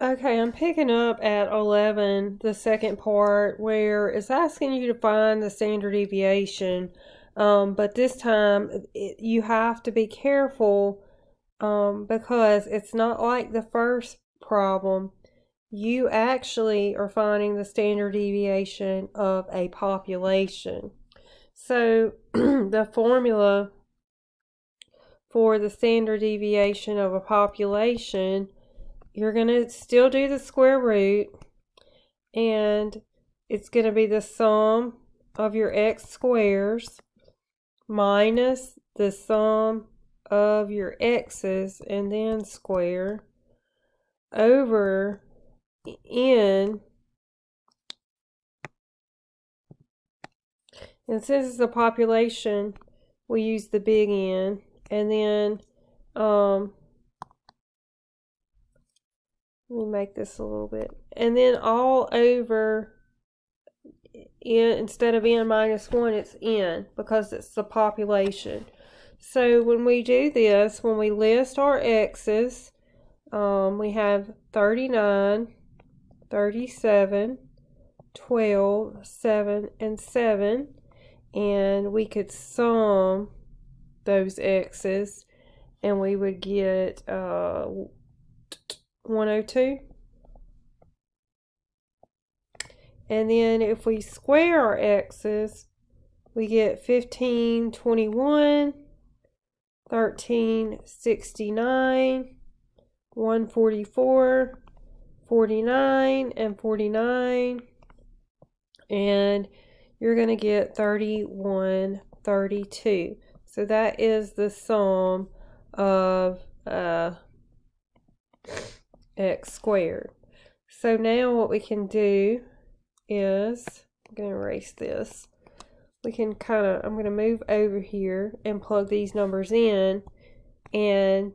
Okay, I'm picking up at 11, the second part, where it's asking you to find the standard deviation. But this time you have to be careful because it's not like the first problem. You actually are finding the standard deviation of a population. So the formula for the standard deviation of a population, you're going to still do the square root, and it's going to be the sum of your x squares minus the sum of your x's and then square over n. And since it's a population, we use the big N, and then let me make this a little bit. And then all over n, instead of n minus 1, it's n because it's the population. So when we do this, when we list our x's, we have 39, 37, 12, 7, and 7. And we could sum those x's and we would get 102. And then if we square our x's, we get 15, 21, 13, 69, 144, 49, and 49. And you're going to get 31, 32. So that is the sum of x squared. So now what we can do is, I'm going to erase this. We can I'm going to move over here and plug these numbers in, and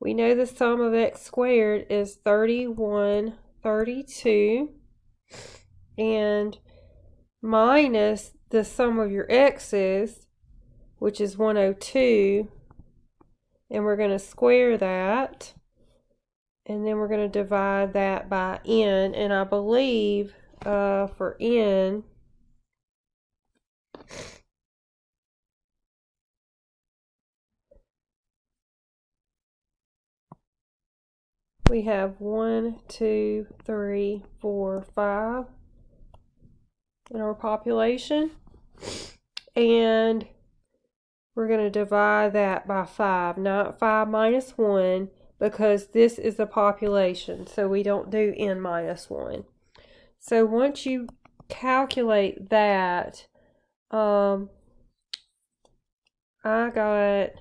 we know the sum of x squared is 31, 32, and minus the sum of your x's, which is 102, and we're going to square that, and then we're going to divide that by n, and I believe for n, we have 1, 2, 3, 4, 5 in our population, and we're going to divide that by 5, not 5 minus 1, because this is a population, so we don't do n minus 1. So once you calculate that, I got,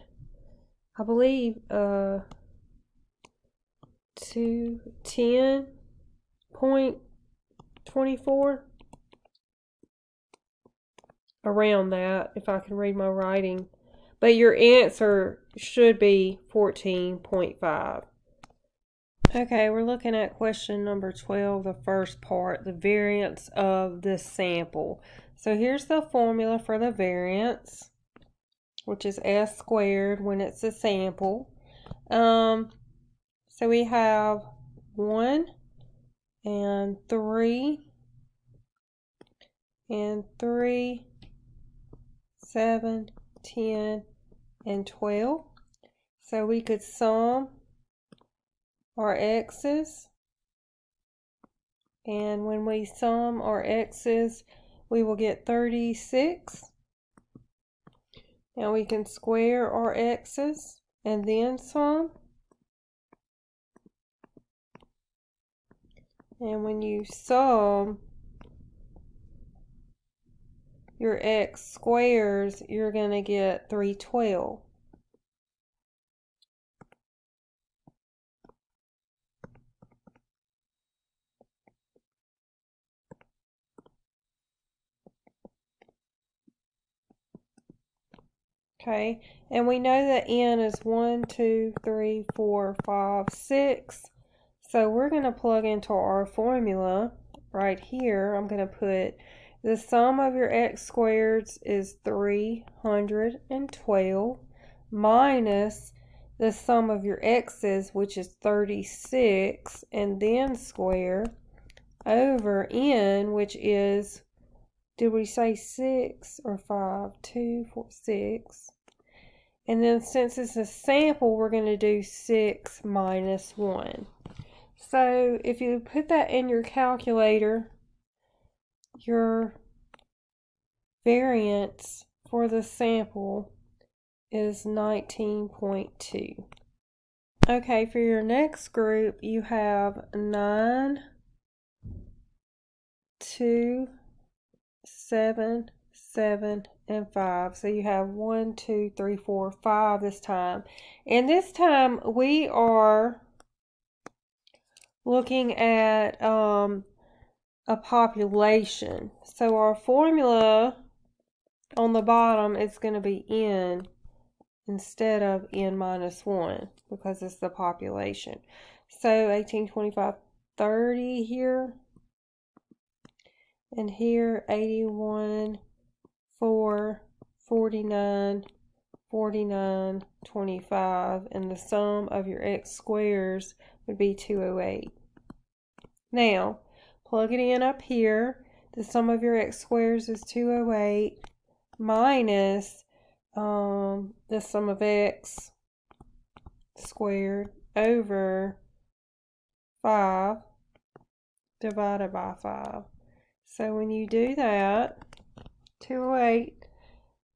I believe, 210.24. Around that, if I can read my writing. But your answer should be 14.5. Okay, we're looking at question number 12, the first part, the variance of this sample. So here's the formula for the variance, which is s squared when it's a sample. So we have 1 and 3 and 3, 7, 10, and 12. So we could sum our x's, and when we sum our x's, we will get 36. Now we can square our x's and then sum. And when you sum your x squares, you're going to get 312. Okay, and we know that n is 1, 2, 3, 4, 5, 6. So we're going to plug into our formula right here. I'm going to put the sum of your x squareds is 312 minus the sum of your x's, which is 36, and then square, over n, which is, did we say 6 or 5? 2, 4, 6. And then since it's a sample, we're going to do 6 minus 1. So if you put that in your calculator, your variance for the sample is 19.2. Okay, for your next group, you have 9, 2, 7, 7, and 5. So you have 1, 2, 3, 4, 5 this time. And this time we are looking at a population. So our formula on the bottom is going to be n instead of n minus 1 because it's the population. So 18, 25, 30 here. And here 81, 4, 49, 49, 25. And the sum of your x squares would be 208. Now, plug it in up here. The sum of your x squares is 208 minus the sum of x squared over 5 divided by 5. So when you do that, 208,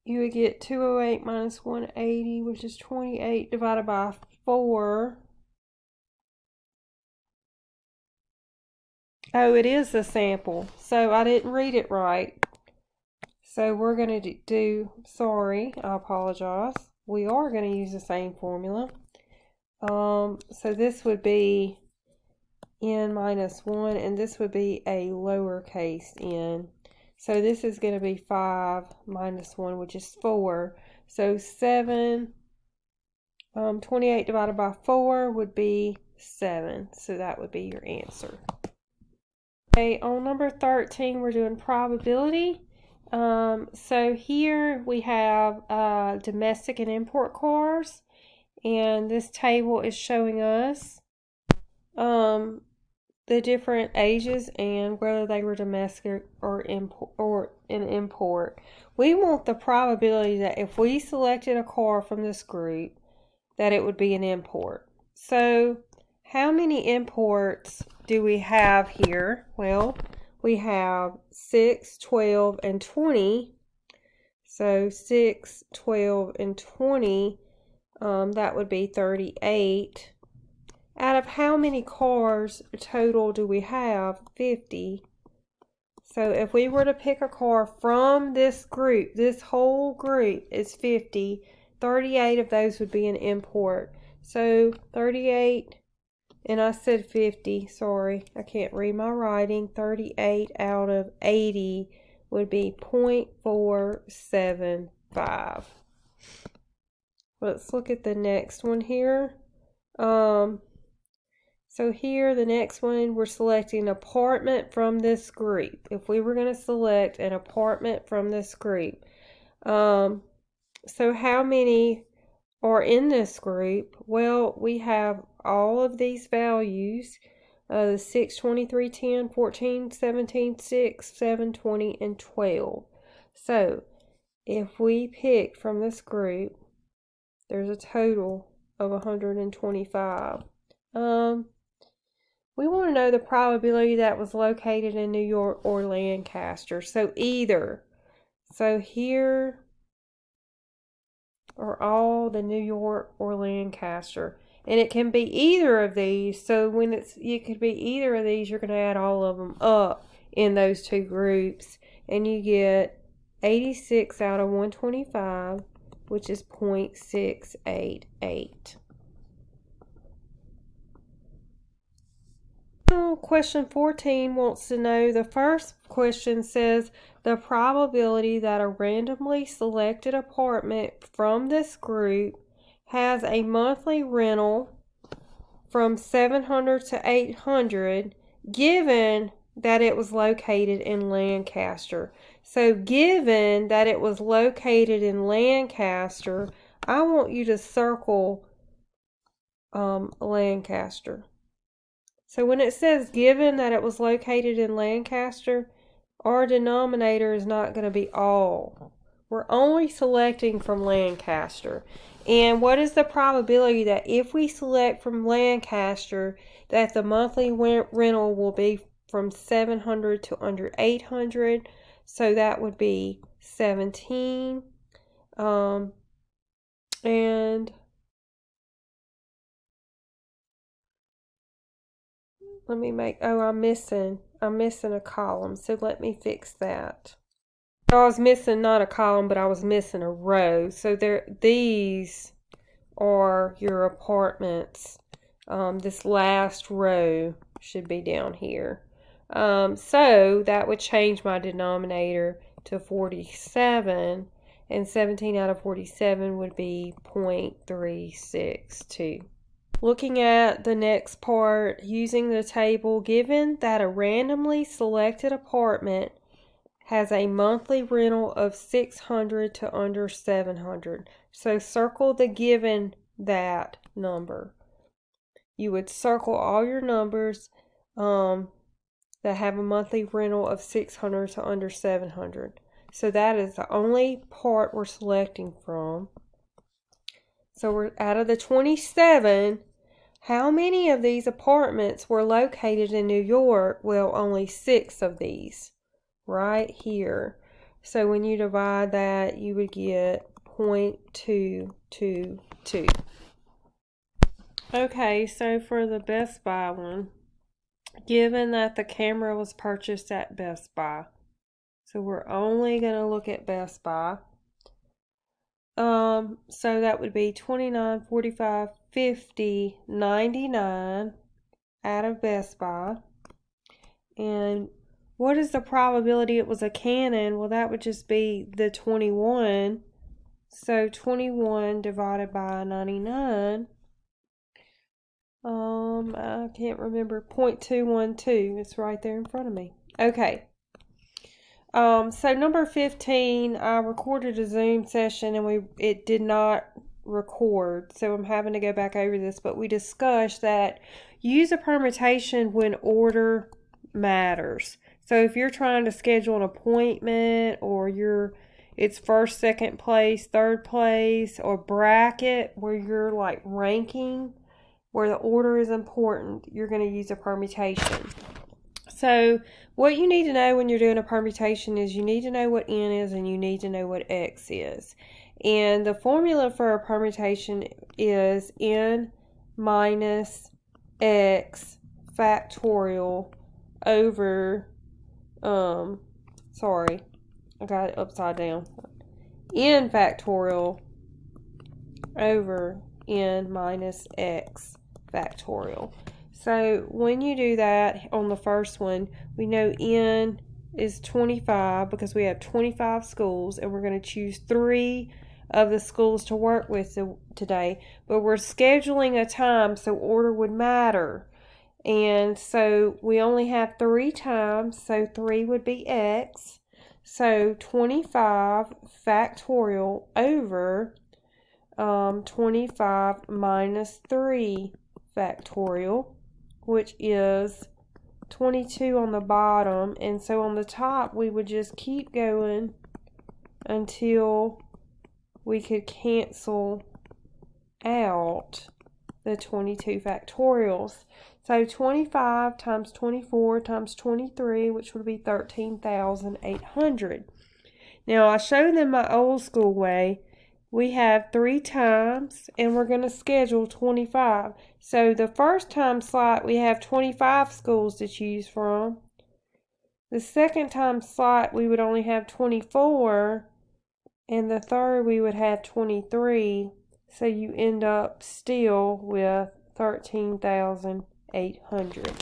you would get 208 minus 180, which is 28 divided by 4. Oh, it is the sample, so I didn't read it right. So we're going to do, sorry, I apologize. We are going to use the same formula. So this would be n minus 1, and this would be a lowercase n. So this is going to be 5 minus 1, which is 4. So 28 divided by 4 would be 7. So that would be your answer. Okay, on number 13, we're doing probability. So here we have domestic and import cars, and this table is showing us the different ages and whether they were domestic or an import. We want the probability that if we selected a car from this group, that it would be an import. So how many imports do we have here? Well, we have 6, 12, and 20. So 6, 12, and 20, that would be 38. Out of how many cars total do we have? 50. So if we were to pick a car from this group, this whole group is 50. 38 of those would be an import. So 38, and I said 50, sorry, I can't read my writing. 38 out of 80 would be 0.475. Let's look at the next one here. So here, the next one, we're selecting an apartment from this group. If we were going to select an apartment from this group. So how many are in this group? Well, we have all of these values. 6, 23, 10, 14, 17, 6, 7, 20, and 12. So if we pick from this group, there's a total of 125. We want to know the probability that was located in New York or Lancaster. So either. So here are all the New York or Lancaster. And it can be either of these. So when it could be either of these, you're going to add all of them up in those two groups. And you get 86 out of 125, which is 0.688. Question 14 wants to know, the first question says the probability that a randomly selected apartment from this group has a monthly rental from $700 to $800 given that it was located in Lancaster. So given that it was located in Lancaster, I want you to circle Lancaster. So when it says given that it was located in Lancaster, our denominator is not going to be all. We're only selecting from Lancaster. And what is the probability that if we select from Lancaster, that the monthly rental will be from $700 to under $800? So that would be 17. And let me make, I'm missing a column, so let me fix that. I was missing not a column, but I was missing a row. So these are your apartments. This last row should be down here. So that would change my denominator to 47, and 17 out of 47 would be 0.362. Looking at the next part, using the table, given that a randomly selected apartment has a monthly rental of $600 to under $700. So circle the given that number. You would circle all your numbers that have a monthly rental of $600 to under $700. So that is the only part we're selecting from. So we're out of the 27. How many of these apartments were located in New York? Well, only 6 of these, right here. So when you divide that, you would get 0.222. Okay, so for the Best Buy one, given that the camera was purchased at Best Buy, so we're only going to look at Best Buy. So that would be 29, 45, 50, 99 out of Best Buy. And what is the probability it was a Canon? Well, that would just be the 21. So 21 divided by 99. I can't remember. 0.212. It's right there in front of me. Okay. So number 15, I recorded a Zoom session and it did not record, so I'm having to go back over this, but we discussed that use a permutation when order matters. So if you're trying to schedule an appointment, or it's first, second place, third place, or bracket where you're like ranking, where the order is important, you're going to use a permutation. So what you need to know when you're doing a permutation is you need to know what n is and you need to know what x is. And the formula for a permutation is n minus x factorial over, sorry, I got it upside down. N factorial over n minus x factorial. So when you do that on the first one, we know n is 25 because we have 25 schools, and we're going to choose 3 of the schools to work with today. But we're scheduling a time, so order would matter. And so we only have 3 times, so 3 would be x. So 25 factorial over 25 minus 3 factorial, which is 22 on the bottom. And so on the top, we would just keep going until we could cancel out the 22 factorials. So 25 times 24 times 23, which would be 13,800. Now, I showed them my old school way. We have 3 times, and we're going to schedule 25. So the first time slot, we have 25 schools to choose from. The second time slot, we would only have 24. And the third, we would have 23. So you end up still with 13,800.